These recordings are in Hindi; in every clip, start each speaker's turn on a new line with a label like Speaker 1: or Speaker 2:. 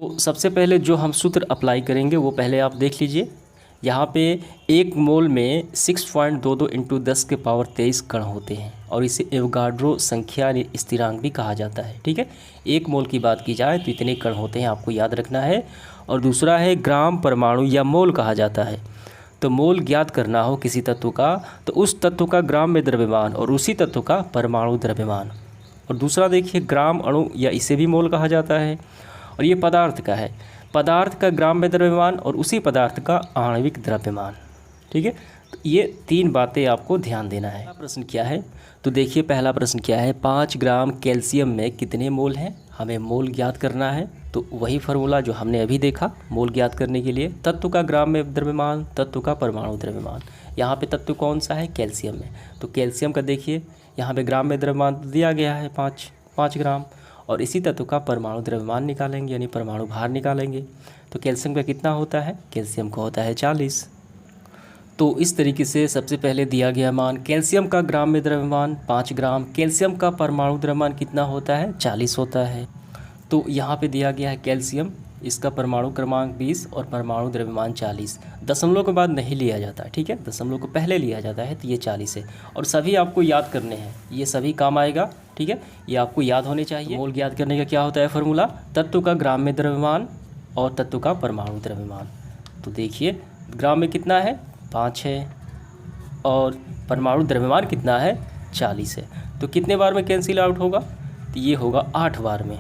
Speaker 1: तो सबसे पहले जो हम सूत्र अप्लाई करेंगे वो पहले आप देख लीजिए। यहाँ पे 1 मोल में 6.22 इंटू 10 के पावर 23 कण होते हैं और इसे एवोगाड्रो संख्या स्थिरांक भी कहा जाता है। ठीक है, 1 मोल की बात की जाए तो इतने कण होते हैं, आपको याद रखना है। और दूसरा है ग्राम परमाणु या मोल कहा जाता है। तो मोल ज्ञात करना हो किसी तत्व का तो उस तत्व का ग्राम में द्रव्यमान और उसी तत्व का परमाणु द्रव्यमान। और दूसरा देखिए ग्राम अणु या इसे भी मोल कहा जाता है। और ये पदार्थ का है, पदार्थ का ग्राम में द्रव्यमान और उसी पदार्थ का आणविक द्रव्यमान। ठीक है, तो ये 3 बातें आपको ध्यान देना है। पहला प्रश्न क्या है, तो देखिए पहला प्रश्न क्या है, 5 ग्राम कैल्शियम में कितने मोल हैं, हमें मोल ज्ञात करना है। तो वही फार्मूला जो हमने अभी देखा मोल ज्ञात करने के लिए, तत्व का ग्राम में द्रव्यमान, तत्व का परमाणु द्रव्यमान। यहाँ पे तत्व कौन सा है, कैल्शियम में। तो कैल्शियम का देखिए यहाँ पे ग्राम में द्रव्यमान दिया गया है 5 ग्राम, और इसी तत्व का परमाणु द्रव्यमान निकालेंगे यानी परमाणु भार निकालेंगे। तो कैल्शियम का कितना होता है, कैल्शियम का होता है 40। तो इस तरीके से सबसे पहले दिया गया मान कैल्शियम का ग्राम में द्रव्यमान 5 ग्राम, कैल्शियम का परमाणु द्रव्यमान कितना होता है, 40 होता है। तो यहाँ पे दिया गया है कैल्शियम, इसका परमाणु क्रमांक 20 और परमाणु द्रव्यमान 40। दशमलव के बाद नहीं लिया जाता, ठीक है, दशमलव को पहले लिया जाता है। तो ये 40 है और सभी आपको याद करने हैं, ये सभी काम आएगा। ठीक है, ये आपको याद होने चाहिए। तो मोल ज्ञात करने का क्या होता है फार्मूला, तत्व का ग्राम में द्रव्यमान और तत्व का परमाणु द्रव्यमान। तो देखिए ग्राम में कितना है, 5 है, और परमाणु द्रव्यमान कितना है, 40 है। तो कितने बार में कैंसिल आउट होगा, तो ये होगा 8 बार में।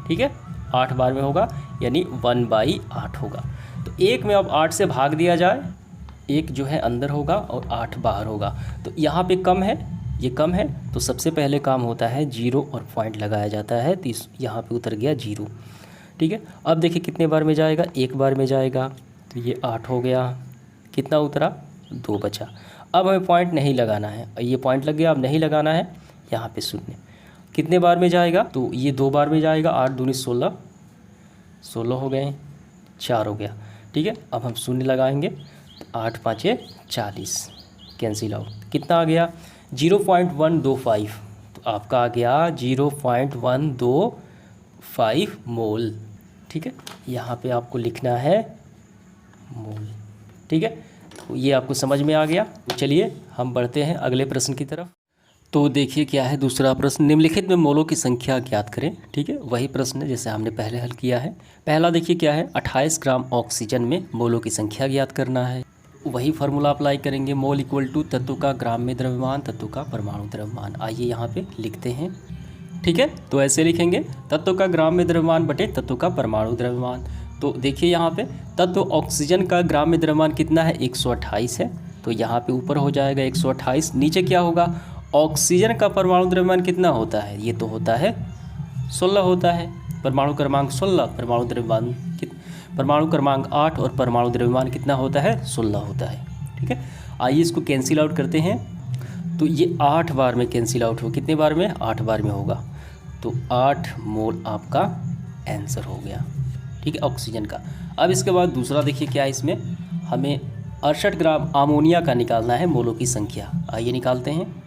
Speaker 1: ठीक है, 8 बार में होगा यानी 1/8 होगा। तो 1 में अब 8 से भाग दिया जाए, 1 जो है अंदर होगा और 8 बाहर होगा। तो यहाँ पे कम है, ये कम है, तो सबसे पहले काम होता है 0 और पॉइंट लगाया जाता है। तो यहाँ पे उतर गया 0। ठीक है, अब देखिए कितने बार में जाएगा, 1 बार में जाएगा। तो ये 8 हो गया, कितना उतरा, 2 बचा। अब हमें पॉइंट नहीं लगाना है, ये पॉइंट लग गया, अब नहीं लगाना है। यहाँ पे 0 कितने बार में जाएगा, तो ये 2 बार में जाएगा। 8 दूनी 16, 16 हो गए, 4 हो गया। ठीक है, अब हम 0 लगाएंगे, तो 8 5 40, कैंसिल आउट। कितना आ गया, 0.125। तो आपका आ गया 0.125 मोल। ठीक है, यहाँ पे आपको लिखना है मोल। ठीक है, तो ये आपको समझ में आ गया। तो चलिए हम बढ़ते हैं अगले प्रश्न की तरफ। तो देखिए क्या है दूसरा प्रश्न, निम्नलिखित में मोलों की संख्या ज्ञात करें। ठीक है, वही प्रश्न है जैसे हमने पहले हल किया है। पहला देखिए क्या है, 28 ग्राम ऑक्सीजन में मोलों की संख्या ज्ञात करना है। वही फार्मूला अप्लाई करेंगे, मोल इक्वल टू तत्व का ग्राम में द्रव्यमान, तत्व का परमाणु द्रव्यमान। आइए यहाँ पे लिखते हैं। ठीक है, तो ऐसे लिखेंगे, तत्व का ग्राम में द्रव्यमान बटे तत्व का परमाणु द्रव्यमान। तो देखिए यहाँ पे तत्व ऑक्सीजन का ग्राम में द्रव्यमान कितना है, 128 है। तो यहाँ पे ऊपर हो जाएगा 128, नीचे क्या होगा, ऑक्सीजन का परमाणु द्रव्यमान कितना होता है, ये तो होता है 16 होता है। परमाणु क्रमांक 16, परमाणु द्रव्यमान परमाणु क्रमांक 8 और परमाणु द्रव्यमान कितना होता है, 16 होता है। ठीक है, आइए इसको कैंसिल आउट करते हैं। तो ये 8 बार में कैंसिल आउट हो, कितने बार में, 8 बार में होगा। तो 8 मोल आपका आंसर हो गया। ठीक है, ऑक्सीजन का। अब इसके बाद दूसरा देखिए क्या है, इसमें हमें 68 ग्राम अमोनिया का निकालना है मोलों की संख्या। आइए निकालते हैं।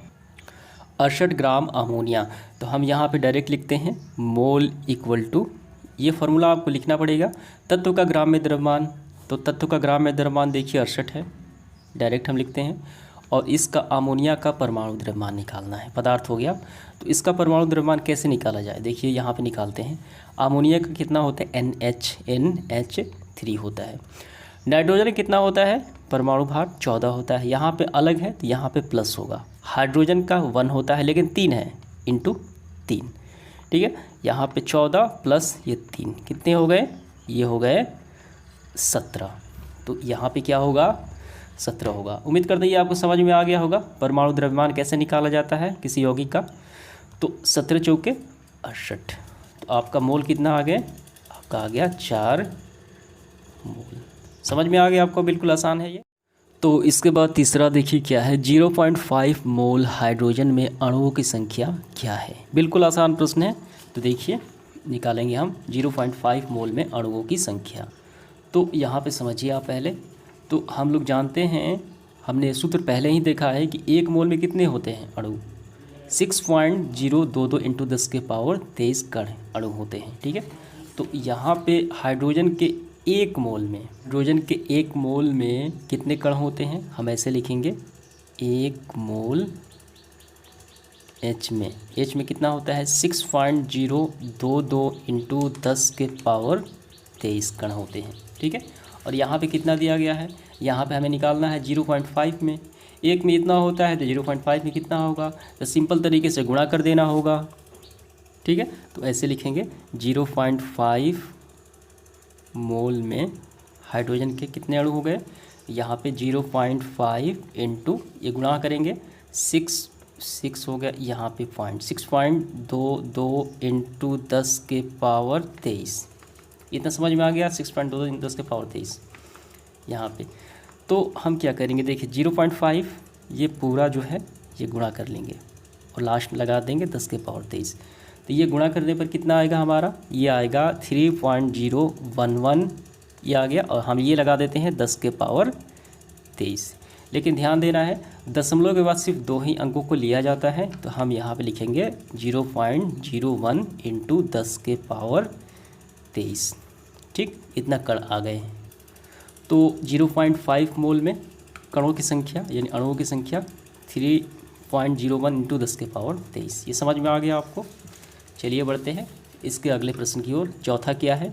Speaker 1: 68 ग्राम अमोनिया, तो हम यहाँ पे डायरेक्ट लिखते हैं मोल इक्वल टू, ये फार्मूला आपको लिखना पड़ेगा, तत्व का ग्राम में द्रव्यमान। तो तत्व का ग्राम में द्रव्यमान देखिए 68 है, डायरेक्ट हम लिखते हैं। और इसका अमोनिया का परमाणु द्रव्यमान निकालना है, पदार्थ हो गया। तो इसका परमाणु द्रव्यमान कैसे निकाला जाए, देखिए यहाँ पे निकालते हैं। अमोनिया का कितना होता है, NH3 होता है। नाइट्रोजन कितना होता है, परमाणु भार 14 होता है। यहाँ पे अलग है तो यहाँ पे प्लस होगा। हाइड्रोजन का 1 होता है लेकिन 3 है, इंटू 3। ठीक है, यहाँ पे 14 प्लस ये 3 कितने हो गए, ये हो गए 17। तो यहाँ पे क्या होगा, 17 होगा। उम्मीद करते हैं ये आपको समझ में आ गया होगा परमाणु द्रव्यमान कैसे निकाला जाता है किसी यौगिक का। तो 17 चौके 68। तो आपका मोल कितना आ गया, आपका आ गया 4 मोल। समझ में आ गया आपको, बिल्कुल आसान है ये। तो इसके बाद तीसरा देखिए क्या है, 0.5 मोल हाइड्रोजन में अणुओं की संख्या क्या है। बिल्कुल आसान प्रश्न है। तो देखिए निकालेंगे हम 0.5 मोल में अणुओं की संख्या। तो यहाँ पे समझिए आप पहले, तो हम लोग जानते हैं, हमने सूत्र पहले ही देखा है कि 1 मोल में कितने होते हैं अणु, 6.022 इंटू 10 के पावर 23 कण अणु होते हैं। ठीक है, तो यहाँ पे हाइड्रोजन के एक मोल में कितने कण होते हैं, हम ऐसे लिखेंगे, एक मोल एच में कितना होता है 6.022 इंटू 10⁻23 कण होते हैं। ठीक है, और यहाँ पे कितना दिया गया है, यहाँ पे हमें निकालना है 0.5 में, एक में इतना होता है तो 0.5 में कितना होगा, तो सिंपल तरीके से गुणा कर देना होगा। ठीक है, तो ऐसे लिखेंगे 0.5 मोल में हाइड्रोजन के कितने अणु हो गए, यहाँ पे 0.5 इंटू ये गुणा करेंगे 6 हो गया, यहाँ पे 6.22 इंटू 10⁻23, इतना समझ में आ गया, 6.22 इंटू 10⁻23 यहाँ पे। तो हम क्या करेंगे, देखिए 0.5 ये पूरा जो है ये गुणा कर लेंगे और लास्ट में लगा देंगे 10⁻23, तो ये गुणा करने पर कितना आएगा हमारा, ये आएगा 3.011 ये आ गया, और हम ये लगा देते हैं 10⁻23। लेकिन ध्यान देना है दशमलव के बाद सिर्फ 2 ही अंकों को लिया जाता है, तो हम यहाँ पे लिखेंगे 0.01 इंटू 10⁻23। ठीक, इतना कण आ गए। तो 0.5 मोल में कणों की संख्या यानी अणुओं की संख्या 3.01 इंटू 10⁻23, ये समझ में आ गया आपको। चलिए बढ़ते हैं इसके अगले प्रश्न की ओर। चौथा क्या है,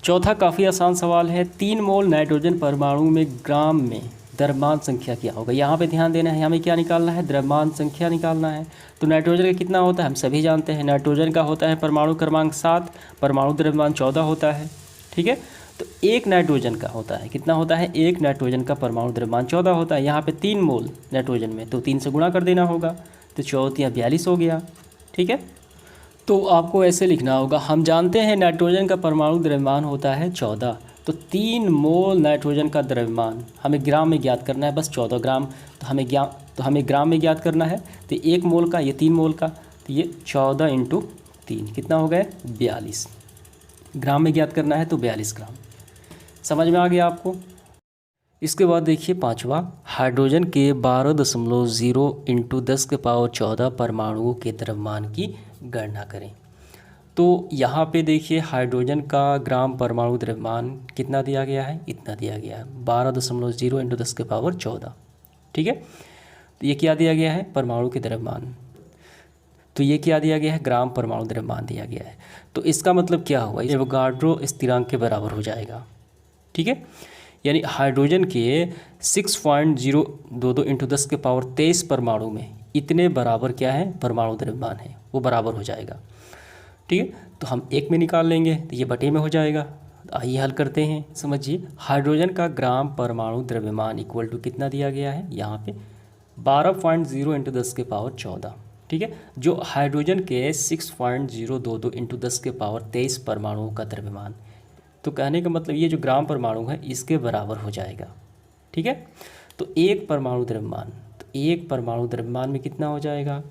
Speaker 1: चौथा काफ़ी आसान सवाल है। 3 मोल नाइट्रोजन परमाणु में ग्राम में द्रव्यमान संख्या क्या होगा। यहाँ पे ध्यान देना है, हमें क्या निकालना है, द्रव्यमान संख्या निकालना है। तो नाइट्रोजन का कितना होता है, हम सभी जानते हैं, नाइट्रोजन का होता है परमाणु क्रमांक 7, परमाणु द्रव्यमान 14 होता है। ठीक है, तो एक नाइट्रोजन का होता है, कितना होता है, एक नाइट्रोजन का परमाणु द्रव्यमान 14 होता है। यहाँ पे 3 मोल नाइट्रोजन में, तो 3 से गुणा कर देना होगा, तो 14 42 हो गया। ठीक है, तो आपको ऐसे लिखना होगा, हम जानते हैं नाइट्रोजन का परमाणु द्रव्यमान होता है 14, तो 3 मोल नाइट्रोजन का द्रव्यमान हमें ग्राम में ज्ञात करना है, बस 14 ग्राम, तो हमें ग्राम में ज्ञात करना है। तो 1 मोल का, ये 3 मोल का, तो ये 14 इंटू 3 कितना हो गए 42 ग्राम में ज्ञात करना है, तो 42 ग्राम। समझ में आ गया आपको। इसके बाद देखिए पांचवा, हाइड्रोजन के 12.0 इंटू 10⁻14 परमाणुओं के द्रव्यमान की गणना करें। तो यहाँ पे देखिए हाइड्रोजन का ग्राम परमाणु द्रव्यमान कितना दिया गया है, इतना दिया गया है 12.0 इंटू 10⁻14। ठीक है, तो ये क्या दिया गया है, परमाणु के द्रव्यमान, तो ये क्या दिया गया है, ग्राम परमाणु द्रव्यमान दिया गया है। तो इसका मतलब क्या हुआ, एवोगाड्रो स्थिरांक के बराबर हो जाएगा। ठीक है, यानी हाइड्रोजन के 6.022 इंटू 10⁻23 परमाणु में इतने बराबर क्या है, परमाणु द्रव्यमान है, वो बराबर हो जाएगा। ठीक है, तो हम एक में निकाल लेंगे तो ये बटे में हो जाएगा। आइए हल करते हैं। समझिए, हाइड्रोजन का ग्राम परमाणु द्रव्यमान इक्वल टू कितना दिया गया है, यहाँ पे 12.0 इंटू 10⁻14। ठीक है, जो हाइड्रोजन के 6.022 इंटू 10⁻23 परमाणुओं का द्रव्यमान, तो कहने का मतलब ये जो ग्राम परमाणु है इसके बराबर हो जाएगा। ठीक है, तो एक परमाणु द्रव्यमान में कितना हो जाएगा,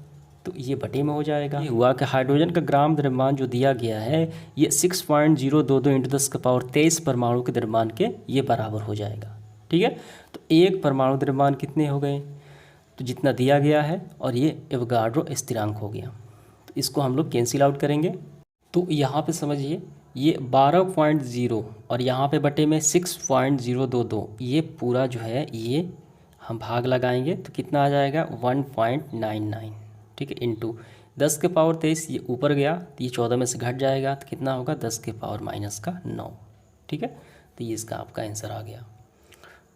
Speaker 1: तो ये बटे में हो जाएगा। ये हुआ कि हाइड्रोजन का ग्राम द्रव्यमान जो दिया गया है ये 6.022 इंटू 10⁻23 परमाणु के द्रव्यमान के ये बराबर हो जाएगा। ठीक है, तो एक परमाणु द्रव्यमान कितने हो गए, तो जितना दिया गया है, और ये एवोगाड्रो स्थिरांक हो गया, तो इसको हम लोग कैंसिल आउट करेंगे। तो यहाँ पे समझिए ये 12.0 और यहाँ पे बटे में 6.022, ये पूरा जो है ये हम भाग लगाएंगे तो कितना आ जाएगा 1.99। ठीक है, इंटू 10⁻23, ये ऊपर गया तो ये 14 में से घट जाएगा तो कितना होगा 10⁻⁻9। ठीक है, तो ये इसका आपका आंसर आ गया।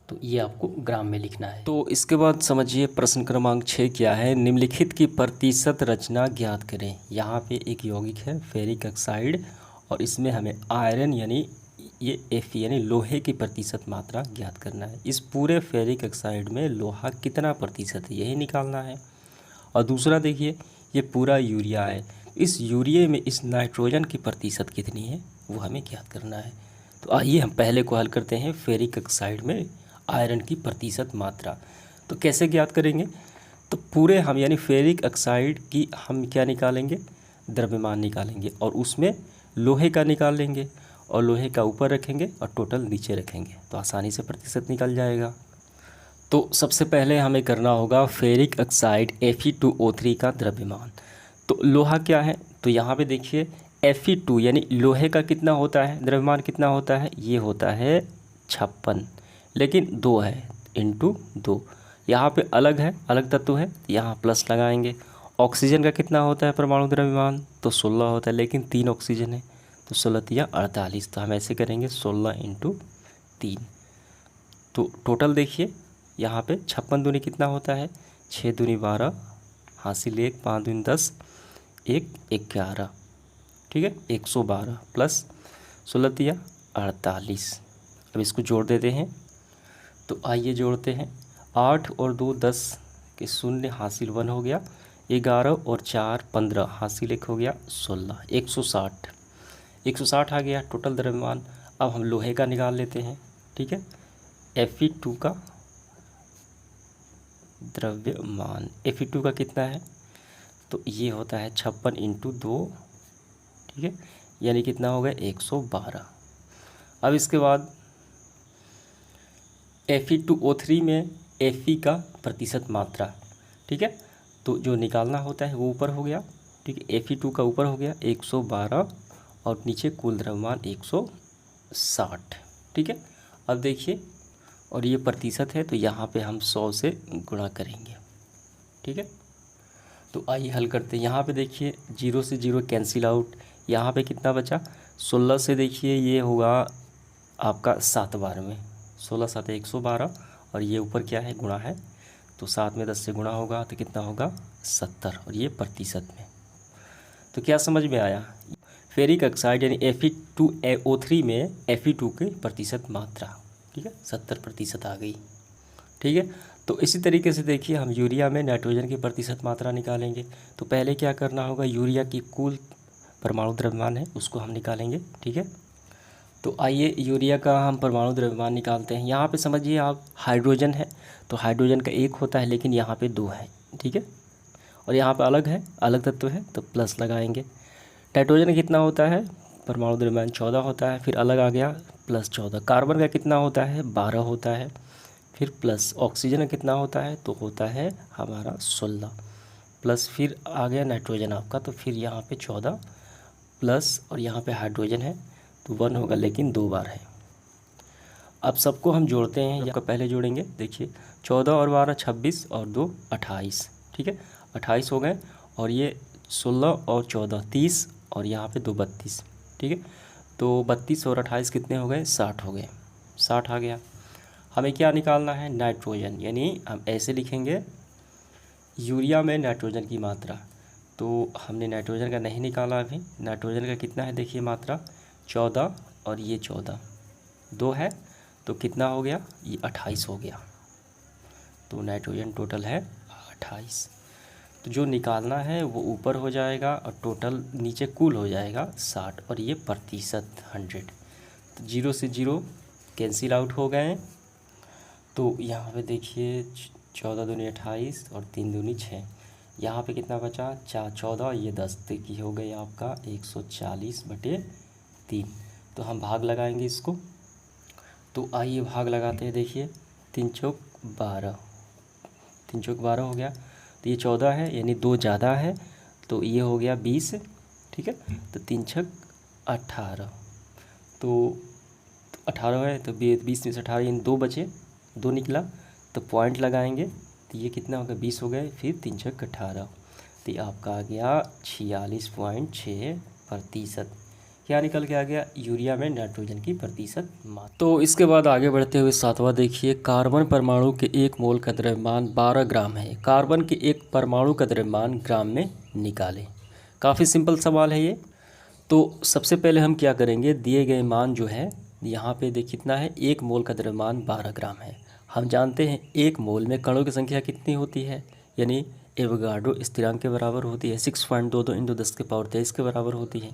Speaker 1: तो ये आपको ग्राम में लिखना है। तो इसके बाद समझिए प्रश्न क्रमांक 6 क्या है, निम्नलिखित की प्रतिशत रचना ज्ञात करें। यहाँ पे एक यौगिक है फेरिक ऑक्साइड और इसमें हमें आयरन यानी ये Fe यानी लोहे की प्रतिशत मात्रा ज्ञात करना है। इस पूरे फेरिक ऑक्साइड में लोहा कितना प्रतिशत है यही निकालना है। और दूसरा देखिए ये पूरा यूरिया है, इस यूरिया में इस नाइट्रोजन की प्रतिशत कितनी है वो हमें ज्ञात करना है। तो आइए हम पहले को हल करते हैं, फेरिक ऑक्साइड में आयरन की प्रतिशत मात्रा। तो कैसे ज्ञात करेंगे, तो पूरे हम यानी फेरिक ऑक्साइड की हम क्या निकालेंगे, द्रव्यमान निकालेंगे और उसमें लोहे का निकाल लेंगे और लोहे का ऊपर रखेंगे और टोटल नीचे रखेंगे तो आसानी से प्रतिशत निकल जाएगा। तो सबसे पहले हमें करना होगा फेरिक ऑक्साइड Fe2O3 का द्रव्यमान। तो लोहा क्या है, तो यहाँ पे देखिए Fe2 यानी लोहे का कितना होता है, द्रव्यमान कितना होता है, ये होता है 56, लेकिन 2 है इंटू 2, यहाँ पे अलग है, अलग तत्व है, यहाँ प्लस लगाएंगे। ऑक्सीजन का कितना होता है परमाणु द्रव्यमान, तो 16 होता है, लेकिन 3 ऑक्सीजन है, तो 16 या 48, तो हम ऐसे करेंगे 16 इंटू 3। तो टोटल देखिए यहाँ पे 56 दूनी कितना होता है, 6 दूनी 12, हासिल 1, 5 दूनी 10, 1 11, ठीक है, 112 प्लस 16 या 48। अब इसको जोड़ देते हैं, तो आइए जोड़ते हैं। 8 और 2 10 के शून्य, हासिल 1 हो गया, 11 और 4 15, हासिल 1 हो गया 16, 160, 160 आ गया टोटल द्रव्यमान। अब हम लोहे का निकाल लेते हैं, ठीक है। Fe2 का द्रव्यमान, Fe2 का कितना है, तो ये होता है 56 इंटू 2, ठीक है, यानी कितना हो गया 112। अब इसके बाद Fe2O3 में Fe का प्रतिशत मात्रा, ठीक है, तो जो निकालना होता है वो ऊपर हो गया, ठीक है, Fe2 का ऊपर हो गया 112 और नीचे कुल द्रव्यमान 160, ठीक है। अब देखिए, और ये प्रतिशत है तो यहाँ पे हम 100 से गुणा करेंगे, ठीक है। तो आइए हल करते हैं। यहाँ पे देखिए 0 से 0 कैंसिल आउट, यहाँ पे कितना बचा, 16 से देखिए ये होगा आपका 7 बार में, 16 7 112, और ये ऊपर क्या है, गुणा है, तो 7 में 10 से गुणा होगा तो कितना होगा 70, और ये प्रतिशत में। तो क्या समझ में आया, फेरिक ऑक्साइड यानी Fe2O3 में Fe2 की प्रतिशत मात्रा, ठीक है, 70% आ गई, ठीक है। तो इसी तरीके से देखिए हम यूरिया में नाइट्रोजन की प्रतिशत मात्रा निकालेंगे। तो पहले क्या करना होगा, यूरिया की कुल परमाणु द्रव्यमान है उसको हम निकालेंगे, ठीक है। तो आइए यूरिया का हम परमाणु द्रव्यमान निकालते हैं। यहाँ पे समझिए आप, हाइड्रोजन है तो हाइड्रोजन का 1 होता है, लेकिन यहाँ पे 2 है, ठीक है, और यहाँ पे अलग है, अलग तत्व है तो प्लस लगाएंगे। नाइट्रोजन का कितना होता है, परमाणु द्रव्यमान 14 होता है, फिर अलग आ गया प्लस 14। कार्बन का कितना होता है, 12 होता है, फिर प्लस। ऑक्सीजन का कितना होता है, तो होता है हमारा 16 प्लस, फिर आ गया नाइट्रोजन आपका, तो फिर यहाँ पे 14 प्लस, और यहाँ पे हाइड्रोजन है तो 1 होगा, लेकिन 2 बार है। अब सबको हम जोड़ते हैं, या पहले जोड़ेंगे, देखिए 14 और 12 26 और 2 28, ठीक है, 28 हो गए, और ये 16 और 14 30, और यहाँ पे 2 32, ठीक है। तो 32 और 28 कितने हो गए, 60 हो गए, 60 आ गया। हमें क्या निकालना है, नाइट्रोजन, यानी हम ऐसे लिखेंगे यूरिया में नाइट्रोजन की मात्रा। तो हमने नाइट्रोजन का नहीं निकाला अभी, नाइट्रोजन का कितना है देखिए मात्रा, 14 और ये 14, 2 है, तो कितना हो गया, ये 28 हो गया। तो नाइट्रोजन टोटल है 28। तो जो निकालना है वो ऊपर हो जाएगा और टोटल नीचे कुल हो जाएगा 60, और ये प्रतिशत 100। तो 0 से 0 कैंसिल आउट हो गए। तो यहाँ पे देखिए 14 दूनी 28 और 3 दूनी 6, यहाँ पे कितना बचा, 4 14, ये 10, की हो गई आपका 140/3। तो हम भाग लगाएंगे इसको। तो आइए भाग लगाते हैं, देखिए 3 चौक 12, 3 चौक 12 हो गया, तो ये 14 है, यानी 2 ज़्यादा है, तो ये हो गया 20, ठीक है। तो 3 छक 18, तो 18 है, तो 20 में से 18 यानी 2 बचे, 2 निकला, तो पॉइंट लगाएंगे, तो ये कितना हो गया 20 हो गए, फिर 3 छक 18, तो ये आपका आ गया 46.6%। क्या निकल के आ गया, यूरिया में नाइट्रोजन की प्रतिशत मात्रा। तो इसके बाद आगे बढ़ते हुए 7वां देखिए, कार्बन परमाणु के 1 मोल का द्रव्यमान 12 ग्राम है, कार्बन के 1 परमाणु का द्रव्यमान ग्राम में निकालें। काफ़ी सिंपल सवाल है ये। तो सबसे पहले हम क्या करेंगे, दिए गए मान जो है यहाँ पे देख कितना है, 1 मोल का द्रव्यमान 12 ग्राम है। हम जानते हैं 1 मोल में कणों की संख्या कितनी होती है, यानी एवोगाड्रो स्थिरांक के बराबर होती है, 6.22 × 10⁻23 के बराबर होती है,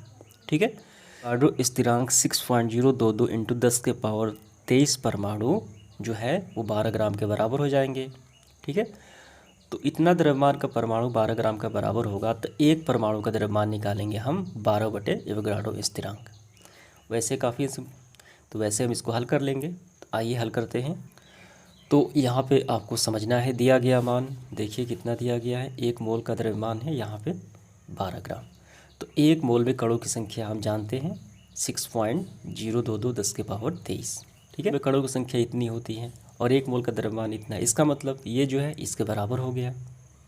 Speaker 1: ठीक है। एवोगाड्रो स्थिरांक 6.022 × 10⁻23 परमाणु जो है वो 12 ग्राम के बराबर हो जाएंगे, ठीक है। तो इतना द्रव्यमान का परमाणु 12 ग्राम का बराबर होगा, तो 1 परमाणु का द्रव्यमान निकालेंगे हम 12/एवोगाड्रो स्थिरांक। वैसे काफ़ी, तो वैसे हम इसको हल कर लेंगे। तो आइए हल करते हैं। तो यहाँ पे आपको समझना है, दिया गया मान देखिए कितना दिया गया है, 1 मोल का द्रव्यमान है यहाँ पे 12 ग्राम। तो एक मोल में कणों की संख्या हम जानते हैं 6.022 10 के पावर 23। ठीक है, कणों की संख्या इतनी होती है और एक मोल का द्रव्यमान इतना। इसका मतलब ये जो है इसके बराबर हो गया,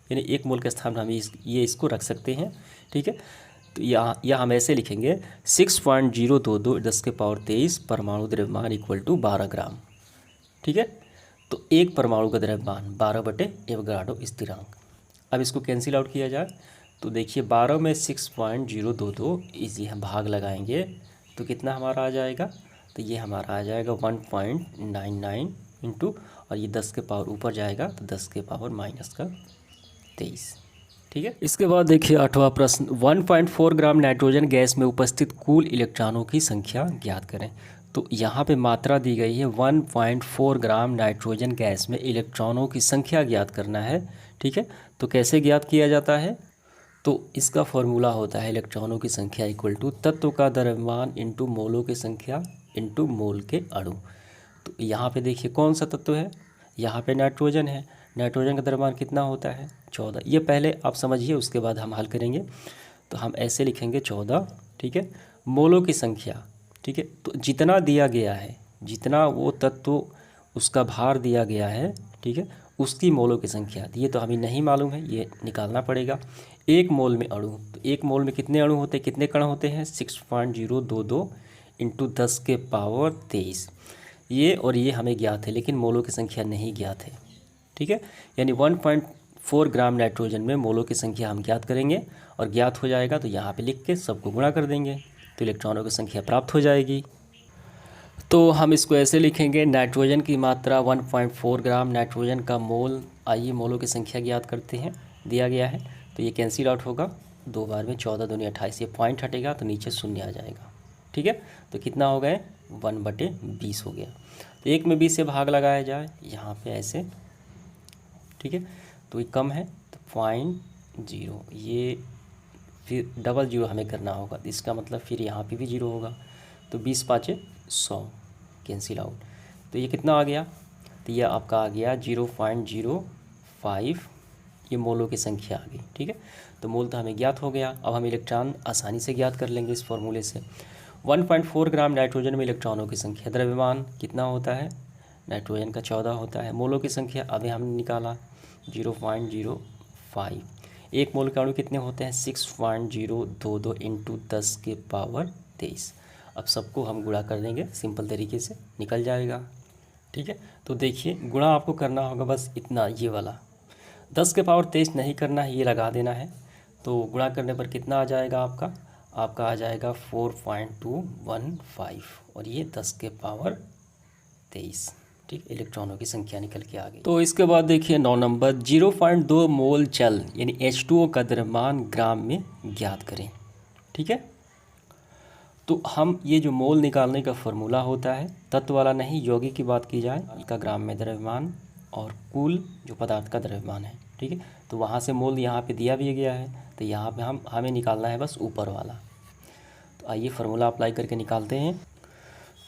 Speaker 1: यानी एक मोल के स्थान पर हम ये इसको रख सकते हैं। ठीक है, तो यहाँ हम ऐसे लिखेंगे 6.022 10 के पावर 23 परमाणु द्रव्यमान इक्वल टू 12 ग्राम। ठीक है, तो एक परमाणु का द्रव्यमान 12/एवोगाड्रो स्थिरांक। अब इसको कैंसिल आउट किया जाए तो देखिए 12 में 6.022 इसी हम भाग लगाएंगे तो कितना हमारा आ जाएगा, तो ये हमारा आ जाएगा 1.99 इंटू, और ये 10 के पावर ऊपर जाएगा तो 10 के पावर -23। ठीक है, इसके बाद देखिए 8वां प्रश्न, 1.4 ग्राम नाइट्रोजन गैस में उपस्थित कुल इलेक्ट्रॉनों की संख्या ज्ञात करें। तो यहाँ पे मात्रा दी गई है 1.4 ग्राम नाइट्रोजन गैस में इलेक्ट्रॉनों की संख्या ज्ञात करना है। ठीक है, तो कैसे ज्ञात किया जाता है, तो इसका फॉर्मूला होता है इलेक्ट्रॉनों की संख्या इक्वल टू तत्व का द्रव्यमान इंटू मोलों की संख्या इंटू मोल के अणु। तो यहाँ पे देखिए कौन सा तत्व है, यहाँ पे नाइट्रोजन है। नाइट्रोजन का द्रव्यमान कितना होता है 14। ये पहले आप समझिए, उसके बाद हम हल करेंगे। तो हम ऐसे लिखेंगे 14। ठीक है, मोलों की संख्या। ठीक है, तो जितना दिया गया है, जितना वो तत्व उसका भार दिया गया है, ठीक है, उसकी मोलों की संख्या, ये तो हमें नहीं मालूम है, ये निकालना पड़ेगा। एक मोल में अणु, तो एक मोल में कितने अणु होते हैं, कितने कण होते हैं 6.022 इंटू 10 के पावर 23। ये और ये हमें ज्ञात है, लेकिन मोलों की संख्या नहीं ज्ञात है। ठीक है, यानी 1.4 ग्राम नाइट्रोजन में मोलों की संख्या हम ज्ञात करेंगे, और ज्ञात हो जाएगा तो यहाँ पे लिख के सबको गुणा कर देंगे तो इलेक्ट्रॉनों की संख्या प्राप्त हो जाएगी। तो हम इसको ऐसे लिखेंगे, नाइट्रोजन की मात्रा 1.4 ग्राम, नाइट्रोजन का मोल, आइए मोलों की संख्या ज्ञात करते हैं, दिया गया है तो ये कैंसिल आउट होगा, 2 बार में 14 दूनी 28, ये पॉइंट हटेगा तो नीचे शून्य आ जाएगा। ठीक है, तो कितना हो गए 1/20 हो गया। तो 1 में 20 से भाग लगाया जाए यहाँ पे ऐसे। ठीक है, तो ये कम है तो 0.0, ये फिर डबल जीरो हमें करना होगा, इसका मतलब फिर यहाँ पे भी जीरो होगा। तो 20 पाँचे 100 कैंसिल आउट, तो ये कितना आ गया, तो ये आपका आ गया 0.05, ये मोलों की संख्या आ गई। ठीक है, तो मोल तो हमें ज्ञात हो गया। अब हम इलेक्ट्रॉन आसानी से ज्ञात कर लेंगे इस फॉर्मूले से। 1.4 ग्राम नाइट्रोजन में इलेक्ट्रॉनों की संख्या, द्रव्यमान कितना होता है, नाइट्रोजन का 14 होता है, मोलों की संख्या अभी हमने निकाला 0.05। एक मोल के अणु कितने होते हैं 6.022 इंटू 10 के पावर 23। अब सबको हम गुणा कर देंगे, सिंपल तरीके से निकल जाएगा। ठीक है, तो देखिए गुणा आपको करना होगा बस इतना, ये वाला 10 के पावर 23 नहीं करना है, ये लगा देना है। तो गुणा करने पर कितना आ जाएगा आपका आ जाएगा 4.215, और ये 10 के पावर 23। ठीक, इलेक्ट्रॉनों की संख्या निकल के आ गई। तो इसके बाद देखिए 9 नंबर, 0.2 मोल जल यानी H2O का द्रव्यमान ग्राम में ज्ञात करें। ठीक है, तो हम ये जो मोल निकालने का फॉर्मूला होता है, तत्व वाला नहीं, यौगिक की बात की जाए, इसका ग्राम में द्रव्यमान और कुल जो पदार्थ का द्रव्यमान है। ठीक है, तो वहाँ से मोल यहाँ पे दिया भी गया है, तो यहाँ पे हमें निकालना है बस ऊपर वाला। तो आइए फार्मूला अप्लाई करके निकालते हैं।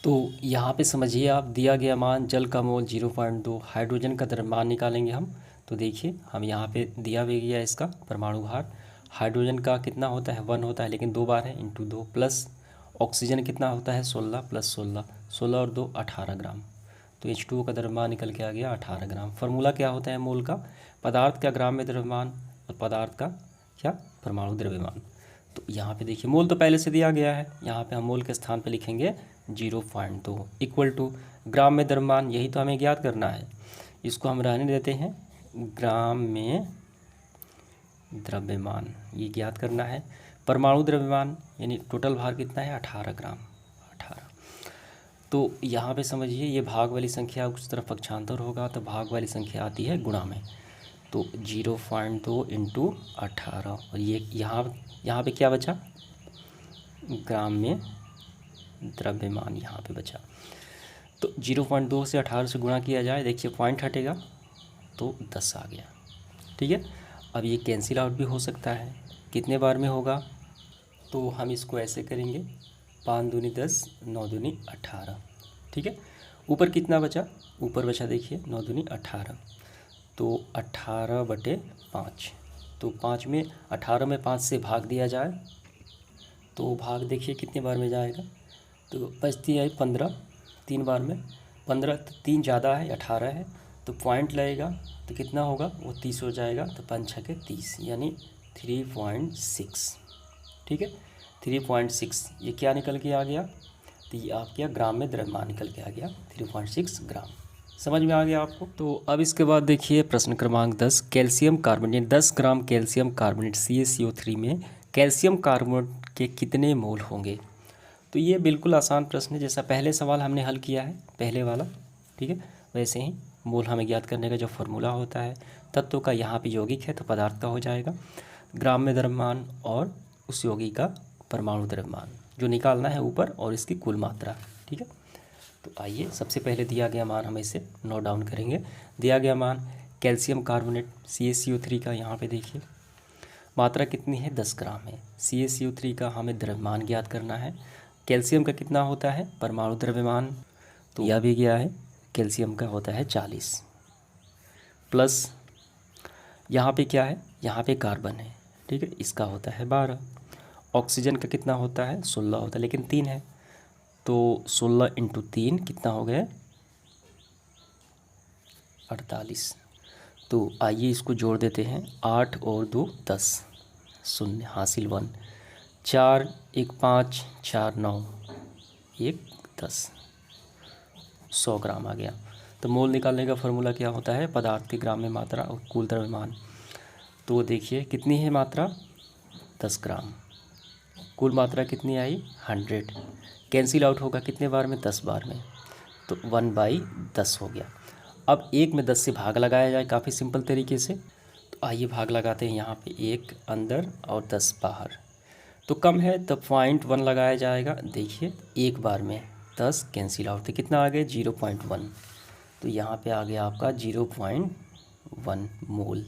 Speaker 1: तो यहाँ पे समझिए आप, दिया गया मान जल का मोल 0.2, हाइड्रोजन का द्रव्यमान निकालेंगे हम। तो देखिए हम यहाँ पे दिया भी गया इसका परमाणु भार, हाइड्रोजन का कितना होता है 1 होता है, लेकिन 2 बार है इंटू 2, प्लस ऑक्सीजन कितना होता है 16 प्लस 16, 16 और 2 18 ग्राम। तो H2O का द्रव्यमान निकल के आ गया 18 ग्राम। फार्मूला क्या होता है मोल का, पदार्थ का ग्राम में द्रव्यमान और पदार्थ का क्या परमाणु द्रव्यमान। तो यहाँ पे देखिए मोल तो पहले से दिया गया है, यहाँ पे हम मोल के स्थान पे लिखेंगे 0.2 इक्वल टू ग्राम में द्रव्यमान, यही तो हमें ज्ञात करना है। इसको हम रहने देते हैं, ग्राम में द्रव्यमान ये ज्ञात करना है। परमाणु द्रव्यमान यानी टोटल भार कितना है 18 ग्राम, 18। तो यहाँ पे समझिए ये भाग वाली संख्या उस तरफ पक्षांतर होगा, तो भाग वाली संख्या आती है गुणा में। तो 0.2 इंटू 18, और ये यहाँ पे क्या बचा, ग्राम में द्रव्यमान यहाँ पे बचा। तो 0.2 से 18 से गुणा किया जाए, देखिए पॉइंट हटेगा तो 10 आ गया। ठीक है, अब ये कैंसिल आउट भी हो सकता है, कितने बार में होगा, तो हम इसको ऐसे करेंगे 5 दूनी 10, 9 दूनी 18। ठीक है, ऊपर कितना बचा, ऊपर बचा देखिए 9 दूनी 18, तो 18/5। तो 5 में 18 में 5 से भाग दिया जाए तो भाग देखिए कितने बार में जाएगा, तो बचती है 15, 3 बार में 15, 3 ज़्यादा है 18 है, तो पॉइंट लगेगा तो कितना होगा वो 30 हो जाएगा, तो 5 छके 30 यानी 3.6। ठीक है, 3.6 ये क्या निकल के आ गया, तो ये आपके ग्राम में द्रव्यमान निकल के आ गया 3.6 ग्राम। समझ में आ गया आपको। तो अब इसके बाद देखिए प्रश्न क्रमांक 10, कैल्शियम कार्बोनेट 10 ग्राम कैल्शियम कार्बोनेट CaCO3 में कैल्शियम कार्बोनेट के कितने मोल होंगे। तो ये बिल्कुल आसान प्रश्न है, जैसा पहले सवाल हमने हल किया है पहले वाला, ठीक है, वैसे ही मोल हमें ज्ञात करने का जो फॉर्मूला होता है, तत्व का यहाँ पे यौगिक है तो पदार्थ का हो जाएगा, ग्राम में द्रव्यमान और उस यौगिक का परमाणु द्रव्यमान जो निकालना है ऊपर, और इसकी कुल मात्रा। ठीक है, तो आइए सबसे पहले दिया गया मान हम इसे नोट डाउन करेंगे। दिया गया मान कैल्शियम कार्बोनेट CaCO3 का, यहाँ पे देखिए मात्रा कितनी है 10 ग्राम है। CaCO3 का हमें द्रव्यमान ज्ञात करना है। कैल्शियम का कितना होता है परमाणु द्रव्यमान, तो यह भी गया है, कैल्शियम का होता है 40 प्लस यहाँ पे क्या है, यहाँ पे कार्बन है, ठीक है, इसका होता है 12। ऑक्सीजन का कितना होता है 16 होता है, लेकिन 3 है, तो 16 × 3 कितना हो गया 48। तो आइए इसको जोड़ देते हैं, 8 और 2 10, 0 हासिल 1, 4 1 5 4 9 1 10, 100 ग्राम आ गया। तो मोल निकालने का फॉर्मूला क्या होता है, पदार्थ के ग्राम में मात्रा और कुल द्रव्यमान। तो देखिए कितनी है मात्रा 10 ग्राम, कुल मात्रा कितनी आई 100, कैंसिल आउट होगा कितने बार में 10 बार में, तो 1/10 हो गया। अब 1 में 10 से भाग लगाया जाए काफ़ी सिंपल तरीके से, तो आइए भाग लगाते हैं। यहाँ पे 1 अंदर और 10 बाहर, तो कम है तो 0.1 लगाया जाएगा। देखिए 1 बार में 10 कैंसिल आउट, तो कितना आ गया 0.1, तो यहाँ पे आ गया आपका 0.1 मोल।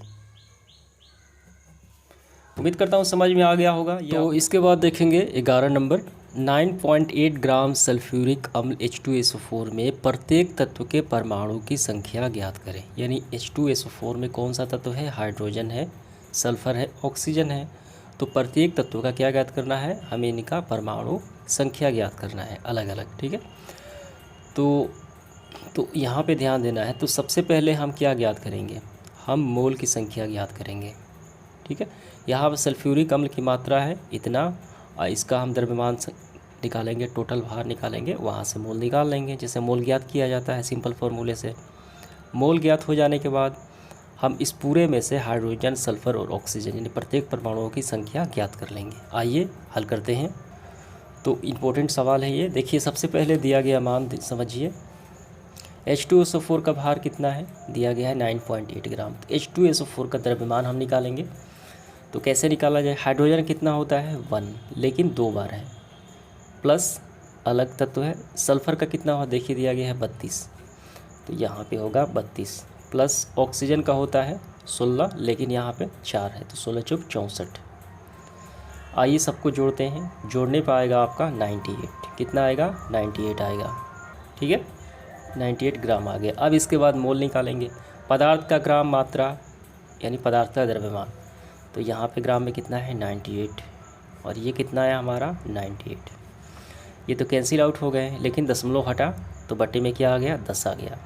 Speaker 1: उम्मीद करता हूँ समझ में आ गया होगा। तो इसके बाद देखेंगे 11 नंबर, 9.8 ग्राम सल्फ्यूरिक अम्ल H2SO4 में प्रत्येक तत्व के परमाणु की संख्या ज्ञात करें। यानी H2SO4 में कौन सा तत्व है, हाइड्रोजन है, सल्फर है, ऑक्सीजन है, तो प्रत्येक तत्व का क्या ज्ञात करना है, हमें इनका परमाणु संख्या ज्ञात करना है अलग अलग। ठीक है, तो यहाँ पे ध्यान देना है। तो सबसे पहले हम क्या ज्ञात करेंगे, हम मोल की संख्या ज्ञात करेंगे। ठीक है, यहाँ पर सल्फ्यूरिक अम्ल की मात्रा है इतना, इसका हम द्रव्यमान निकालेंगे, टोटल भार निकालेंगे, वहाँ से मोल निकाल लेंगे, जैसे मोल ज्ञात किया जाता है सिंपल फार्मूले से। मोल ज्ञात हो जाने के बाद हम इस पूरे में से हाइड्रोजन, सल्फर और ऑक्सीजन यानी प्रत्येक परमाणुओं की संख्या ज्ञात कर लेंगे। आइए हल करते हैं। तो इम्पोर्टेंट सवाल है ये। देखिए सबसे पहले दिया गया मान समझिए, H2SO4 का भार कितना है, दिया गया है 9.8 ग्राम। तो H2SO4 का द्रव्यमान हम निकालेंगे, तो कैसे निकाला जाए, हाइड्रोजन कितना होता है 1, लेकिन 2 बार है, प्लस अलग तत्व है। सल्फर का कितना हो, देखिए दिया गया है 32, तो यहाँ पे होगा 32, प्लस ऑक्सीजन का होता है 16, लेकिन यहाँ पे 4 है, तो 16 चौक 64। आइए सबको जोड़ते हैं, जोड़ने पर आएगा आपका 98, कितना आएगा 98 आएगा। ठीक है, 98 ग्राम आ गया। अब इसके बाद मोल निकालेंगे, पदार्थ का ग्राम मात्रा यानी पदार्थ का द्रव्यमान, तो यहाँ पे ग्राम में कितना है 98, और ये कितना है हमारा 98। ये तो कैंसिल आउट हो गए, लेकिन दशमलव हटा तो बटे में क्या आ गया 10 आ गया।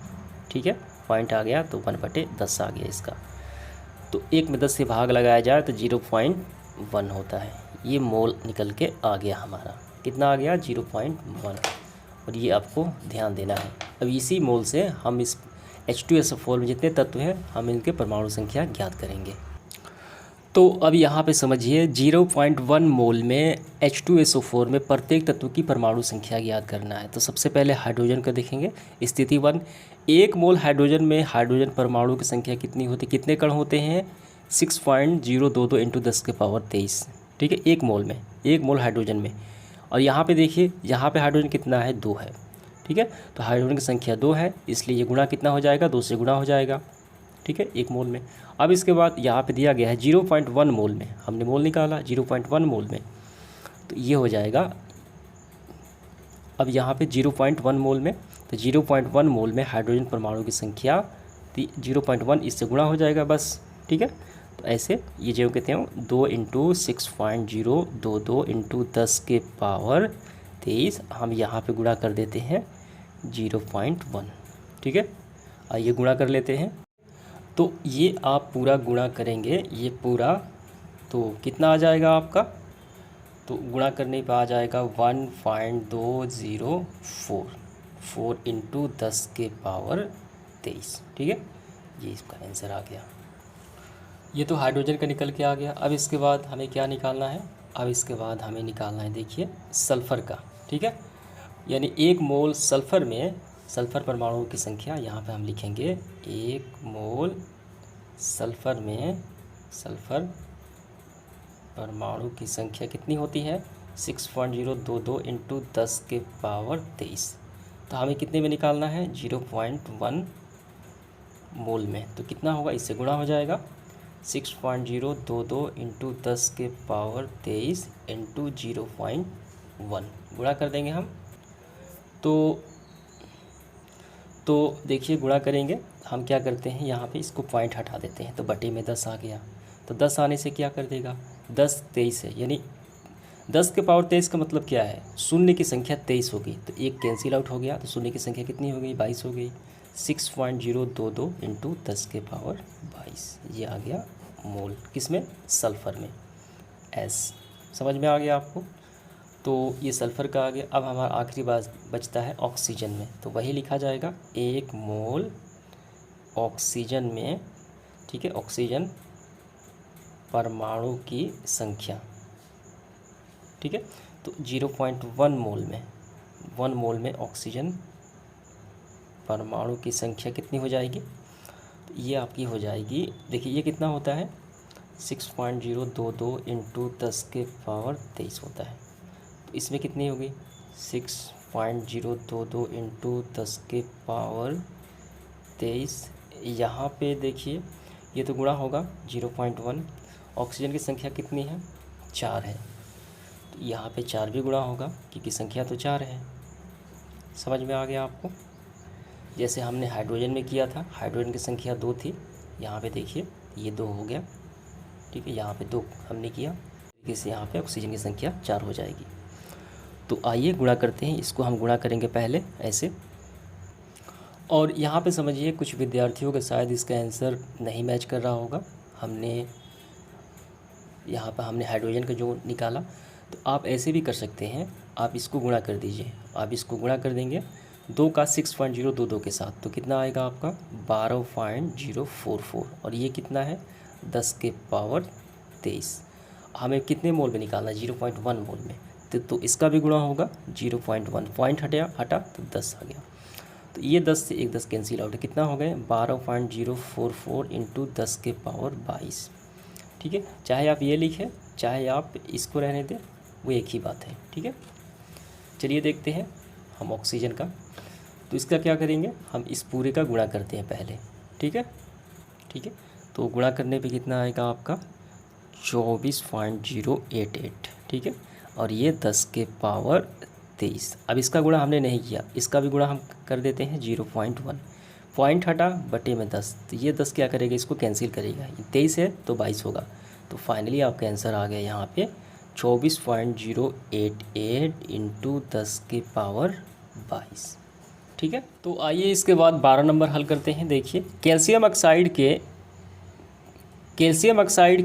Speaker 1: ठीक है, पॉइंट आ गया तो 1/10 आ गया इसका। तो 1 में 10 से भाग लगाया जाए तो 0.1 होता है। ये मोल निकल के आ गया हमारा, कितना आ गया 0.1, और ये आपको ध्यान देना है। अब इसी मोल से हम इस H2SO4 में जितने तत्व हैं हम इनके परमाणु संख्या ज्ञात करेंगे। तो अब यहाँ पे समझिए 0.1 मोल में H2SO4 में प्रत्येक तत्व की परमाणु संख्या ज्ञात करना है। तो सबसे पहले हाइड्रोजन का देखेंगे, स्थिति 1, 1 मोल हाइड्रोजन में हाइड्रोजन परमाणु की संख्या कितनी होती है, कितने कण होते हैं 6.022 × 10⁻23। ठीक है, 1 मोल में, 1 मोल हाइड्रोजन में। और यहाँ पे देखिए, यहाँ पे हाइड्रोजन कितना है 2 है। ठीक है, तो हाइड्रोजन की संख्या 2 है, इसलिए ये गुणा कितना हो जाएगा 2 से गुणा हो जाएगा। ठीक है, 1 मोल में। अब इसके बाद यहाँ पे दिया गया है 0.1 मोल में, हमने मोल निकाला 0.1 मोल में, तो ये हो जाएगा। अब यहाँ पे 0.1 मोल में, तो 0.1 मोल में हाइड्रोजन परमाणु की संख्या 0.1 इससे गुणा हो जाएगा बस। ठीक है, तो ऐसे ये जो कहते हैं 2 इंटू 6.022 इंटू 10 के पावर 23 हम यहाँ पे गुणा कर देते हैं 0.1। ठीक है, आइए गुणा कर लेते हैं। तो ये आप पूरा गुणा करेंगे, ये पूरा तो कितना आ जाएगा आपका, तो गुणा करने पे आ जाएगा 1.204 4 इंटू 10 के पावर 23। ठीक है, ये इसका आंसर आ गया। ये तो हाइड्रोजन का निकल के आ गया। अब इसके बाद हमें क्या निकालना है, अब इसके बाद हमें निकालना है देखिए सल्फ़र का। ठीक है, यानी 1 मोल सल्फ़र में सल्फ़र परमाणुओं की संख्या यहाँ पे हम लिखेंगे 1 मोल सल्फ़र में सल्फ़र परमाणु की संख्या कितनी होती है 6.022 इंटू 10 के पावर 23। तो हमें कितने में निकालना है 0.1 मोल में। तो कितना होगा, इससे गुणा हो जाएगा 6.022 इंटू 10 के पावर 23 इंटू 0.1 गुणा कर देंगे हम। तो देखिए गुणा करेंगे हम क्या करते हैं, यहाँ पे इसको पॉइंट हटा देते हैं तो बटे में 10 आ गया। तो 10 आने से क्या कर देगा 10 23 है, यानी 10 के पावर 23 का मतलब क्या है, शून्य की संख्या 23 होगी। तो एक कैंसिल आउट हो गया, तो शून्य की संख्या कितनी हो गई 22 हो गई। 6.022 इंटू 10 के पावर 22 ये आ गया मोल, किसमें सल्फ़र में। एस समझ में आ गया आपको। तो ये सल्फ़र का आ गया। अब हमारा आखिरी बात बचता है ऑक्सीजन में, तो वही लिखा जाएगा 1 मोल ऑक्सीजन में। ठीक है, ऑक्सीजन परमाणु की संख्या। ठीक है, तो 0.1 मोल में 1 मोल में ऑक्सीजन परमाणु की संख्या कितनी हो जाएगी, तो ये आपकी हो जाएगी, देखिए ये कितना होता है 6.022 इंटू 10 के पावर 23 होता है। तो इसमें कितनी होगी 6.022 इंटू 10 के पावर 23। यहाँ पे देखिए ये तो गुणा होगा 0.1। ऑक्सीजन की संख्या कितनी है 4 है, तो यहाँ पे 4 भी गुणा होगा क्योंकि संख्या तो 4 है। समझ में आ गया आपको। जैसे हमने हाइड्रोजन में किया था, हाइड्रोजन की संख्या 2 थी, यहाँ पे देखिए ये 2 हो गया। ठीक है, यहाँ पे 2 हमने किया, इसे यहाँ पे ऑक्सीजन की संख्या 4 हो जाएगी। तो आइए गुणा करते हैं, इसको हम गुणा करेंगे पहले ऐसे। और यहाँ पे समझिए कुछ विद्यार्थियों का शायद इसका आंसर नहीं मैच कर रहा होगा। यहाँ पर हमने हाइड्रोजन का जो निकाला, तो आप ऐसे भी कर सकते हैं, आप इसको गुणा कर दीजिए। आप इसको गुणा कर देंगे 2 का 6.022 के साथ, तो कितना आएगा आपका 12.044। और ये कितना है 10 के पावर 23। हमें कितने मोल में निकालना है 0.1 मोल में, तो इसका भी गुणा होगा 0.1, पॉइंट हटा तो 10 आ गया। तो ये 10 से एक 10 कैंसिल आउट है, कितना हो गए 12.044 इंटू 10 के पावर 22। ठीक है, चाहे आप ये लिखें चाहे आप इसको रहने दें, वो एक ही बात है। ठीक है, चलिए देखते हैं हम ऑक्सीजन का। तो इसका क्या करेंगे, हम इस पूरे का गुणा करते हैं पहले। ठीक है, तो गुणा करने पे कितना आएगा आपका 24.088। ठीक है, और ये 10 के पावर 23। अब इसका गुणा हमने नहीं किया, इसका भी गुणा हम कर देते हैं 0.1, पॉइंट हटा बटे में 10, तो ये 10 क्या करेगा इसको कैंसिल करेगा, 23 है तो 22 होगा। तो फाइनली आपका आंसर आ गया यहाँ पे 24.088 इंटू 10 के पावर 22। ठीक है, तो आइए इसके बाद 12 नंबर हल करते हैं। देखिए कैल्शियम ऑक्साइड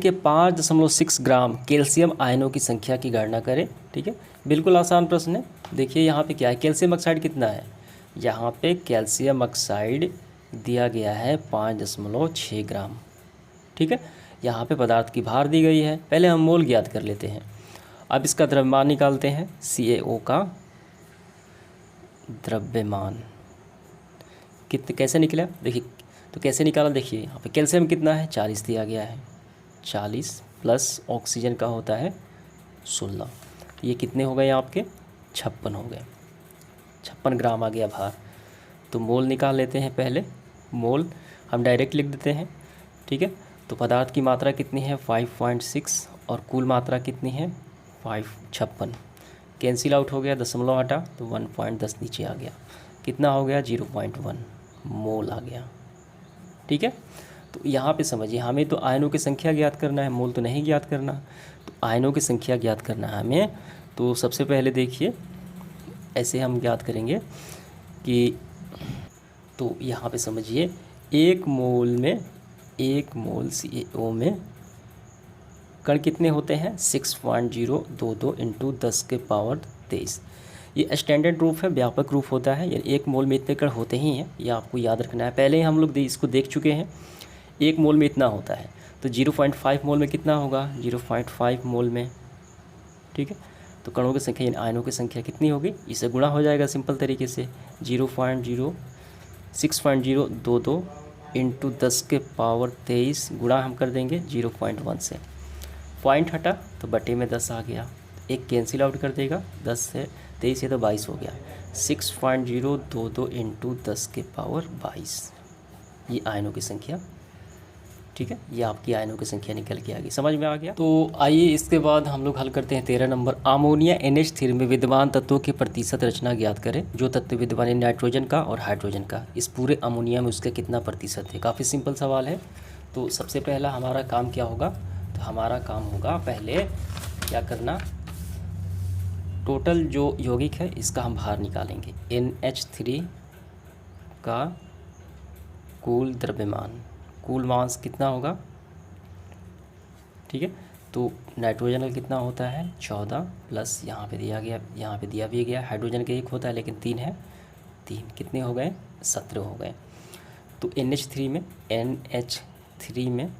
Speaker 1: के 5.6 ग्राम कैल्शियम आयनों की संख्या की गणना करें। ठीक है, बिल्कुल आसान प्रश्न है। देखिए यहाँ पे क्या है, कैल्शियम ऑक्साइड कितना है, यहाँ पे कैल्शियम ऑक्साइड दिया गया है 5.6 ग्राम। ठीक है, यहाँ पे पदार्थ की भार दी गई है। पहले हम मोल ज्ञात कर लेते हैं। अब इसका द्रव्यमान निकालते हैं, CaO का द्रव्यमान कैसे निकला, देखिए तो कैसे निकाला, देखिए यहाँ पे कैल्शियम कितना है 40 दिया गया है, 40 प्लस ऑक्सीजन का होता है 16, ये कितने हो गए आपके 56 हो गए, 56 ग्राम आ गया भार। तो मोल निकाल लेते हैं पहले, मोल हम डायरेक्ट लिख देते हैं। ठीक है, तो पदार्थ की मात्रा कितनी है 5.6 और कुल मात्रा कितनी है 56, कैंसिल आउट हो गया, दशमलव हटा तो 1.10 नीचे आ गया, कितना हो गया 0.1 मोल आ गया। ठीक है, तो यहाँ पे समझिए, हमें तो आयनों की संख्या ज्ञात करना है, मोल तो नहीं ज्ञात करना। तो आयनों की संख्या ज्ञात करना है हमें। तो सबसे पहले देखिए ऐसे हम ज्ञात करेंगे कि, तो यहाँ पे समझिए एक मोल CaO में कण कितने होते हैं 6.022 इंटू 10⁻23। ये स्टैंडर्ड रूप है, व्यापक रूप होता है, यानी एक मोल में इतने कण होते ही हैं, ये आपको याद रखना है। पहले ही हम लोग इसको देख चुके हैं, एक मोल में इतना होता है। तो 0.5 मोल में कितना होगा 0.5 मोल में, ठीक है। तो कणों की संख्या यानी आयनों की संख्या कितनी होगी, इसे गुणा हो जाएगा सिंपल तरीके से 6.022 इंटू 10⁻23 गुणा हम कर देंगे 0.1 से, पॉइंट हटा तो बटे में 10 आ गया, एक कैंसिल आउट कर देगा, 10 से 23 से तो 22 हो गया, 6.022 इंटू 10⁻22 ये आयनों की संख्या, ठीक है। ये आपकी आयनों की संख्या निकल के आ गई, समझ में आ गया। तो आइए इसके बाद हम लोग हल करते हैं 13 नंबर। अमोनिया NH3 में विद्यमान तत्वों की प्रतिशत रचना ज्ञात करें। जो तत्व विद्यमान है नाइट्रोजन का और हाइड्रोजन का, इस पूरे अमोनिया में उसका कितना प्रतिशत है। काफ़ी सिंपल सवाल है। तो सबसे पहला हमारा काम क्या होगा, तो हमारा काम होगा पहले क्या करना, टोटल जो यौगिक है इसका हम बाहर निकालेंगे। NH3 का कुल द्रव्यमान, कुल मास कितना होगा, ठीक है। तो नाइट्रोजन का कितना होता है 14 प्लस यहाँ पे दिया गया, यहाँ पे दिया भी गया, हाइड्रोजन का 1 होता है लेकिन 3 है, 3 कितने हो गए 17 हो गए। तो NH3 में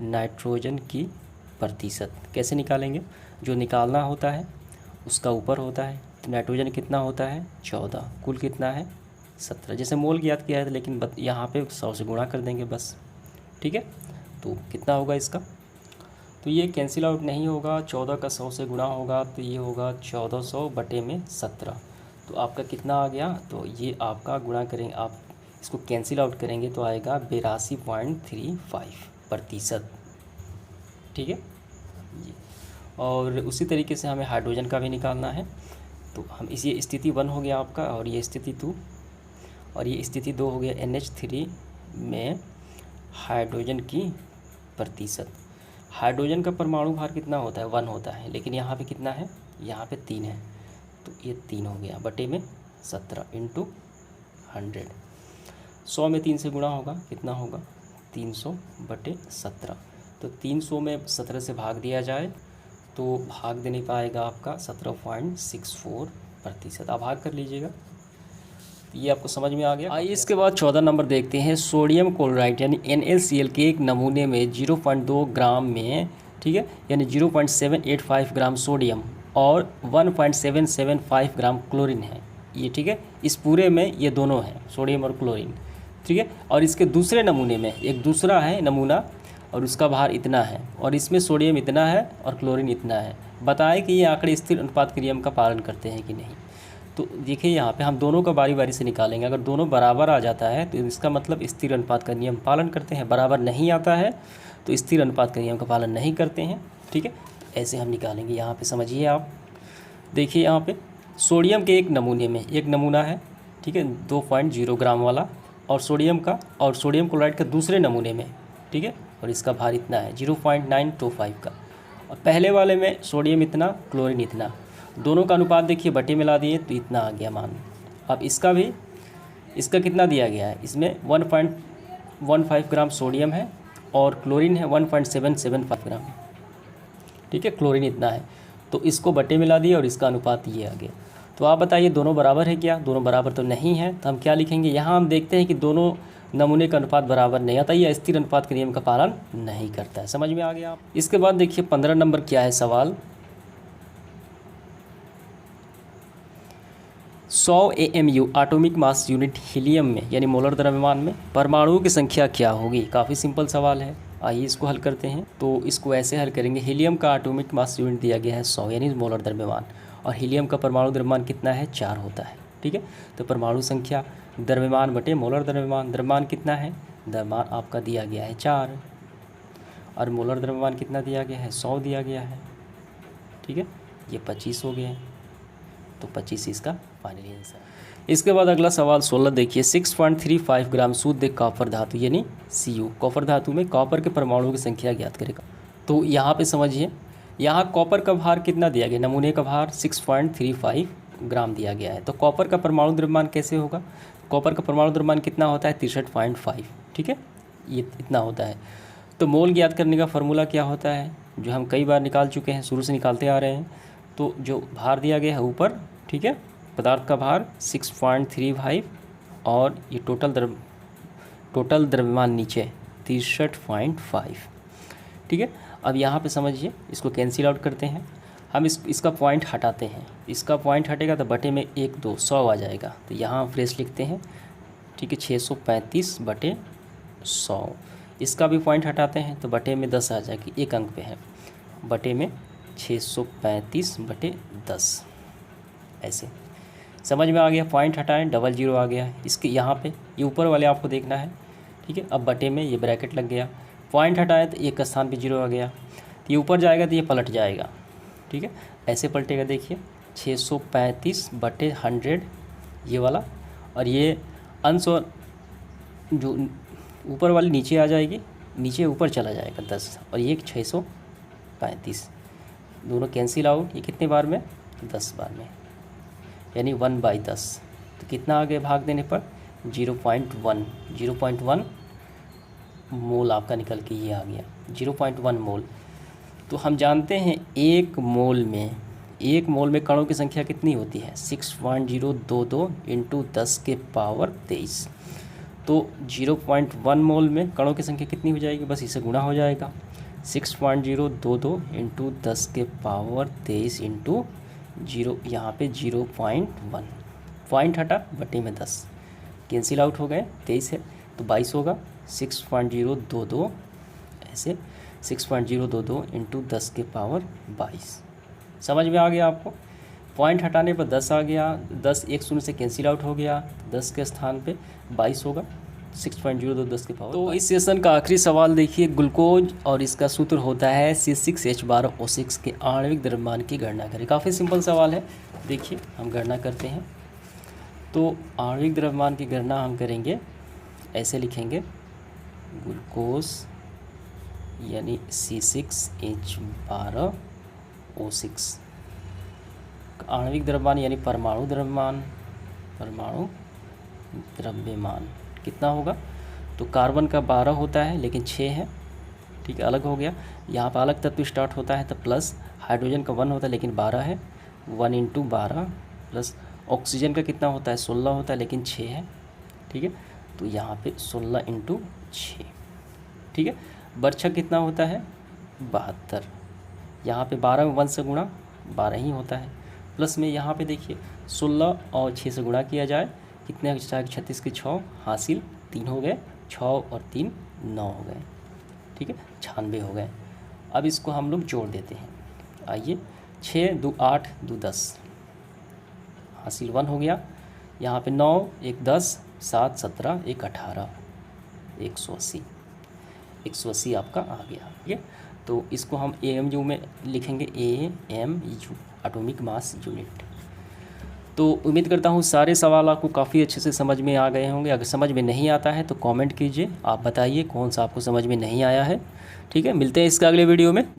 Speaker 1: नाइट्रोजन की प्रतिशत कैसे निकालेंगे, जो निकालना होता है उसका ऊपर होता है। तो नाइट्रोजन कितना होता है 14, कुल कितना है 17, जैसे मोल ज्ञात किया है लेकिन यहाँ पे 100 से गुणा कर देंगे बस, ठीक है। तो कितना होगा इसका, तो ये कैंसिल आउट नहीं होगा, 14 का 100 से गुणा होगा तो ये होगा 1400 बटे में 17। तो आपका कितना आ गया, तो ये आपका गुणा करेंगे, आप इसको कैंसिल आउट करेंगे तो आएगा 82.35%, ठीक है। ये और उसी तरीके से हमें हाइड्रोजन का भी निकालना है। तो हम इसी स्थिति 1 हो गया आपका, और ये स्थिति 2 और ये स्थिति 2 हो गया। NH3 में हाइड्रोजन की प्रतिशत, हाइड्रोजन का परमाणु भार कितना होता है 1 होता है, लेकिन यहाँ पे कितना है, यहाँ पे 3 है, तो ये 3 हो गया बटे में 17 इंटू 100। 100 में 3 से गुणा होगा, कितना होगा 300 बटे 17। तो 300 में 17 से भाग दिया जाए तो भाग दे नहीं पाएगा आपका 17.64%, आप भाग कर लीजिएगा। ये आपको समझ में आ गया। आइए इसके बाद 14 नंबर देखते हैं। सोडियम क्लोराइड यानी NaCl के एक नमूने में 0.2 ग्राम में, ठीक है, यानी 0.785 ग्राम सोडियम और 1.775 ग्राम क्लोरीन है ये, ठीक है। इस पूरे में ये दोनों हैं सोडियम और क्लोरीन, ठीक है। और इसके दूसरे नमूने में एक दूसरा है नमूना और उसका भार इतना है और इसमें सोडियम इतना है और क्लोरीन इतना है। बताएं कि ये आंकड़े स्थिर अनुपात के नियम का पालन करते हैं कि नहीं। तो देखिए यहाँ पे हम दोनों का बारी बारी से निकालेंगे। अगर दोनों बराबर आ जाता है तो इसका मतलब स्थिर अनुपात का नियम पालन करते हैं, बराबर नहीं आता है तो स्थिर अनुपात का नियम का पालन नहीं करते हैं, ठीक है। ऐसे हम निकालेंगे। यहाँ पे समझिए आप, देखिए यहाँ पे सोडियम के एक नमूने में एक नमूना है, ठीक है, 2.0 ग्राम वाला, और सोडियम क्लोराइड का दूसरे नमूने में, ठीक है, और इसका भार इतना है 0.925 का। और पहले वाले में सोडियम इतना, क्लोरीन इतना, दोनों का अनुपात देखिए बटे मिला दिए तो इतना आ गया मान। अब इसका भी, इसका कितना दिया गया है, इसमें 1.15 ग्राम सोडियम है और क्लोरीन है 1.775 ग्राम, ठीक है, क्लोरीन इतना है। तो इसको बटे मिला दिए और इसका अनुपात ये आ गया। तो आप बताइए दोनों बराबर है क्या, दोनों बराबर तो नहीं है। तो हम क्या लिखेंगे, यहाँ हम देखते हैं कि दोनों नमूने का अनुपात बराबर नहीं आता, या स्थिर अनुपात के नियम का पालन नहीं करता है। समझ में आ गया आप। इसके बाद देखिए 15 नंबर क्या है सवाल, 100 AMU atomic mass unit helium में यानी मोलर द्रव्यमान में परमाणुओं की संख्या क्या होगी। काफ़ी सिंपल सवाल है, आइए इसको हल करते हैं। तो इसको ऐसे हल करेंगे, हीलियम का एटॉमिक मास यूनिट दिया गया है 100 यानी मोलर द्रव्यमान, और हीलियम का परमाणु द्रव्यमान कितना है 4 होता है, ठीक है। तो परमाणु संख्या द्रव्यमान बटे मोलर द्रव्यमान, द्रव्यमान कितना है, द्रव्यमान आपका दिया गया है 4 और मोलर द्रव्यमान कितना दिया गया है 100 दिया गया है, ठीक है। ये 25 हो गए, तो 25 इसका फाइनल आंसर। इसके बाद अगला सवाल 16 देखिए, 6.35 ग्राम शुद्ध कॉपर धातु यानी Cu, कॉपर धातु में कॉपर के परमाणुओं की संख्या ज्ञात करेगा। तो यहाँ पे समझिए, यहाँ कॉपर का भार कितना दिया गया, नमूने का भार 6.35 ग्राम दिया गया है। तो कॉपर का परमाणु द्रव्यमान कैसे होगा, कॉपर का परमाणु द्रव्यमान कितना होता है 63.5, ठीक है, ये इतना होता है। तो मोल ज्ञात करने का फार्मूला क्या होता है, जो हम कई बार निकाल चुके हैं, शुरू से निकालते आ रहे हैं। तो जो भार दिया गया है ऊपर, ठीक है, पदार्थ का भार 6.35 और ये टोटल द्रव्यमान नीचे 63.5, ठीक है। अब यहाँ पे समझिए, इसको कैंसिल आउट करते हैं हम, इसका पॉइंट हटाते हैं, इसका पॉइंट हटेगा तो बटे में 1 2 100 आ जाएगा। तो यहाँ हम फ्रेश लिखते हैं, ठीक है, 635/100। इसका भी पॉइंट हटाते हैं तो बटे में 10 आ जाएगी, एक अंक पे है, बटे में 635/10। ऐसे समझ में आ गया, पॉइंट हटाएं, 00 आ गया। इसके यहाँ पे ये ऊपर वाले आपको देखना है, ठीक है। अब बटे में ये ब्रैकेट लग गया, पॉइंट हटाएं तो एक स्थान पे 0 आ गया। तो ये ऊपर जाएगा तो ये पलट जाएगा, ठीक है, ऐसे पलटेगा। देखिए 635/100 ये वाला, और ये अंश और जो ऊपर वाली नीचे आ जाएगी, नीचे ऊपर चला जाएगा 10, और ये 635, दोनों कैंसिल आउट। ये कितने बार में, 10 बार में, यानी 1/10। तो कितना आ गया भाग देने पर 0.1 मोल आपका निकल के ये आ गया, 0.1 मोल। तो हम जानते हैं एक मोल में कणों की संख्या कितनी होती है, 6.022 × 10⁻23। तो 0.1 मोल में कणों की संख्या कितनी हो जाएगी, बस इसे गुणा हो जाएगा, 6.022 × 10⁻23 × 0, यहाँ पे 0.1, पॉइंट हटा, बटे में 10, कैंसिल आउट हो गए, 23 है तो 22 होगा। 6.022 ऐसे 6.022 × 10⁻22। समझ में आ गया आपको, पॉइंट हटाने पर 10 आ गया, 10 एक शून्य से कैंसिल आउट हो गया, 10 के स्थान पे 22 होगा, 6.022 10⁻22। तो इस सेशन का आखिरी सवाल देखिए, ग्लूकोज और इसका सूत्र होता है C6H12O6 के आणविक द्रव्यमान की गणना करें। काफ़ी सिंपल सवाल है, देखिए हम गणना करते हैं। तो आणविक द्रव्यमान की गणना हम करेंगे, ऐसे लिखेंगे, ग्लूकोज यानी C6H12O6, आणविक द्रव्यमान यानी परमाणु द्रव्यमान कितना होगा। तो कार्बन का 12 होता है लेकिन 6 है, ठीक है, अलग हो गया। यहाँ पर अलग तत्व स्टार्ट होता है तो प्लस, हाइड्रोजन का 1 होता है लेकिन 12 है, 1 × 12 प्लस ऑक्सीजन का कितना होता है 16 होता है लेकिन 6 है, ठीक है। तो यहाँ पे 16 × 6, ठीक है। बर्छक कितना होता है 72, यहाँ पे 12 में 1 से गुणा 12 ही होता है, प्लस में यहाँ पे देखिए 16 और 6 से गुणा किया जाए, कितने 36 के 6 हासिल 3 हो गए, 6 और 3 9 हो गए, ठीक है, 96 हो गए। अब इसको हम लोग जोड़ देते हैं, आइए, 6 2 8 2 10 हासिल 1 हो गया, यहाँ पे 9 1 10 7 17 1 18 180 आपका आ गया, ठीक है। तो इसको हम AMU में लिखेंगे, AMU एटॉमिक मास यूनिट। तो उम्मीद करता हूँ सारे सवाल आपको काफ़ी अच्छे से समझ में आ गए होंगे। अगर समझ में नहीं आता है तो कमेंट कीजिए, आप बताइए कौन सा आपको समझ में नहीं आया है, ठीक है। मिलते हैं इसका अगले वीडियो में।